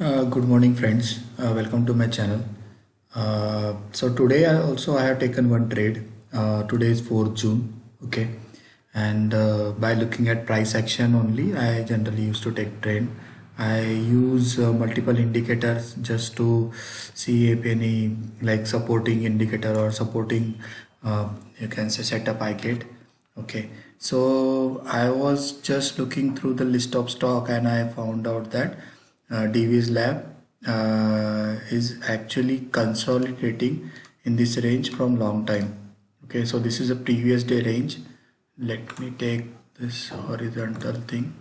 Good morning, friends. Welcome to my channel. So today I have taken one trade. Today is 4th June. Okay, and by looking at price action only, I generally used to take trade. I use multiple indicators just to see if any like supporting indicator or supporting you can say setup I get. Okay, so I was just looking through the list of stock and I found out that DV's Lab is actually consolidating in this range from long time. Okay, so this is a previous day range. Let me take this horizontal thing.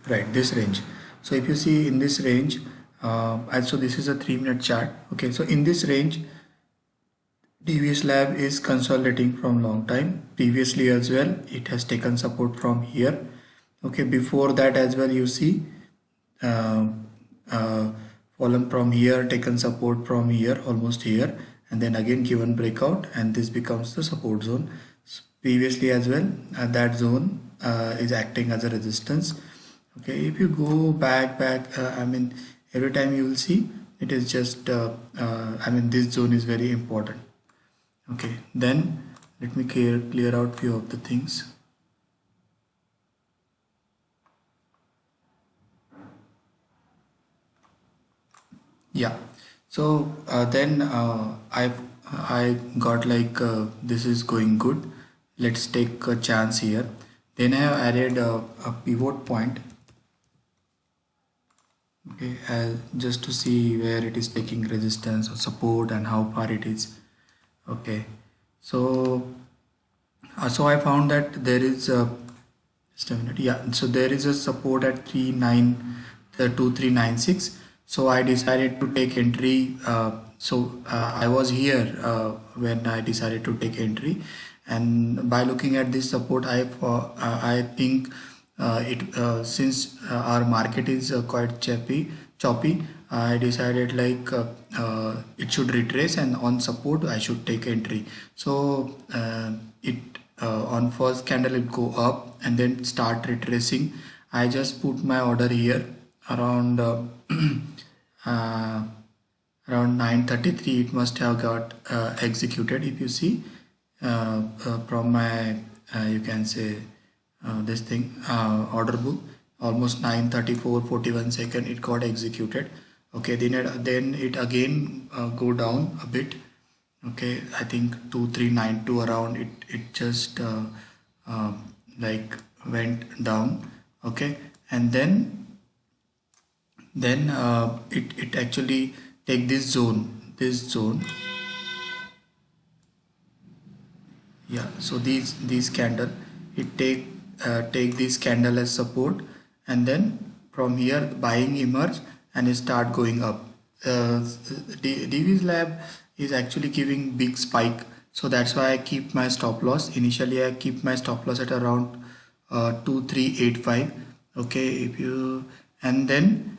Right, this range. So if you see in this range, and so this is a 3-minute chart. Okay, so in this range, DVS Lab is consolidating from long time. Previously as well, it has taken support from here. Okay, before that as well, you see uh, uh, fallen from here, taken support from here, almost here, and then again given breakout, and this becomes the support zone. Previously as well, that zone is acting as a resistance. Okay, if you go back, I mean, every time you will see it is just, I mean, this zone is very important. Okay, then let me clear out few of the things. Yeah, so then I got like this is going good. Let's take a chance here. Then I have added a pivot point. Okay, just to see where it is taking resistance or support and how far it is. Okay, so so I found that there is a just a minute. Yeah, so there is a support at 2396. So I decided to take entry. I was here when I decided to take entry, and by looking at this support, I think it since our market is quite choppy. I decided like it should retrace, and on support I should take entry. So it on first candle it go up and then start retracing. I just put my order here around uh, around 9:33. It must have got executed. If you see from my you can say this thing order book, almost 9:34:41 it got executed. Okay, then it again go down a bit. Okay, I think 2392 around it just uh, like went down. Okay, and then it actually take this zone. Yeah, so these candle, it take this candle as support, and then from here buying emerge and it start going up. DV's Lab is actually giving big spike, so that's why I keep my stop loss. Initially I keep my stop loss at around 2385. Okay, if you and then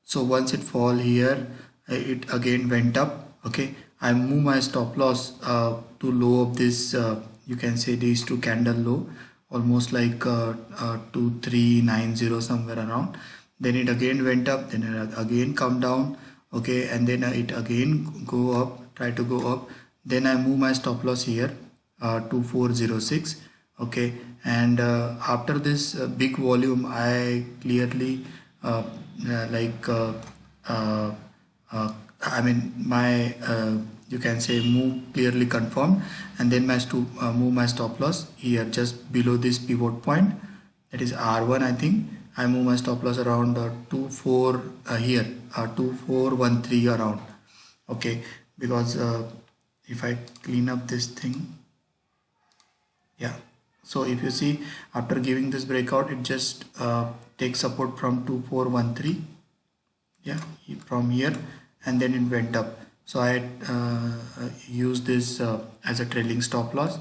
so once it fall here, it again went up. Okay, I move my stop loss to low of this, you can say these two candle low, almost like 2390 somewhere around. Then it again went up, then it again come down. Okay, and then it again go up, try to go up. Then I move my stop loss here 2406. Okay, and after this big volume, I clearly like uh, I mean my you can say move clearly confirmed, and then move my stop loss here just below this pivot point, that is R1. I think I move my stop loss around 24 here 2413 around. Okay, because if I clean up this thing, yeah, so if you see after giving this breakout, it just takes support from 2413. Yeah, from here, and then it went up. So I use this as a trailing stop loss,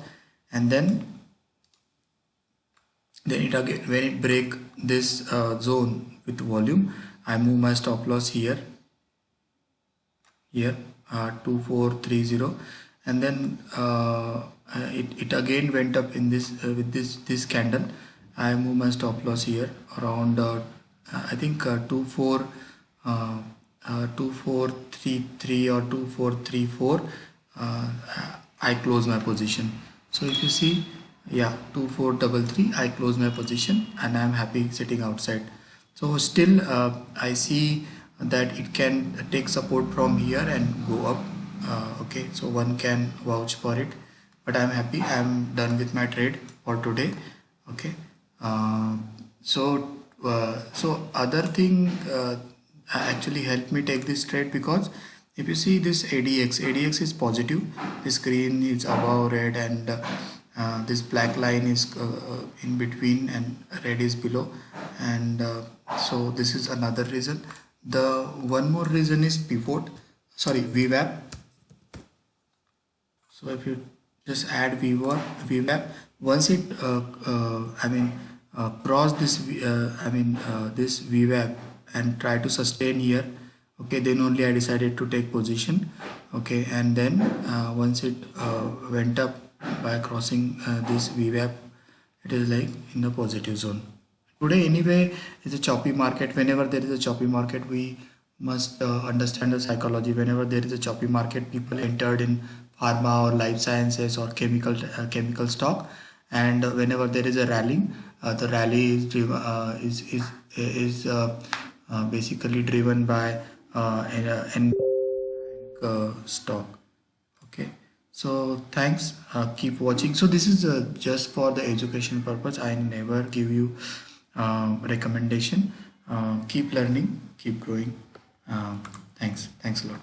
and then it again, when it break this zone with volume, I move my stop loss here 2430, and then it again went up in this with this candle. I move my stop loss here around I think 2433 or 2434. uh, I close my position. So if you see, yeah, 2433, I close my position and I'm happy sitting outside. So still I see that it can take support from here and go up. Okay, so one can vouch for it, but I'm happy. I'm done with my trade for today. Okay. uh, so other thing actually helped me take this trade, because if you see this ADX is positive. This green is above red, and this black line is in between, and red is below. And so this is another reason. The one more reason is pivot, sorry, VWAP. So if you just add VWAP, once it cross this this VWAP and try to sustain here, okay, then only I decided to take position. Okay, and then once it went up by crossing this VWAP, it is like in the positive zone. Today anyway is a choppy market. Whenever there is a choppy market, we must understand the psychology. Whenever there is a choppy market, people entered in pharma or life sciences or chemical stock, and whenever there is a rally, the rally is basically driven by an stock. Okay, so thanks, keep watching. So this is just for the education purpose. I never give you recommendation. Keep learning, keep growing. Thanks a lot.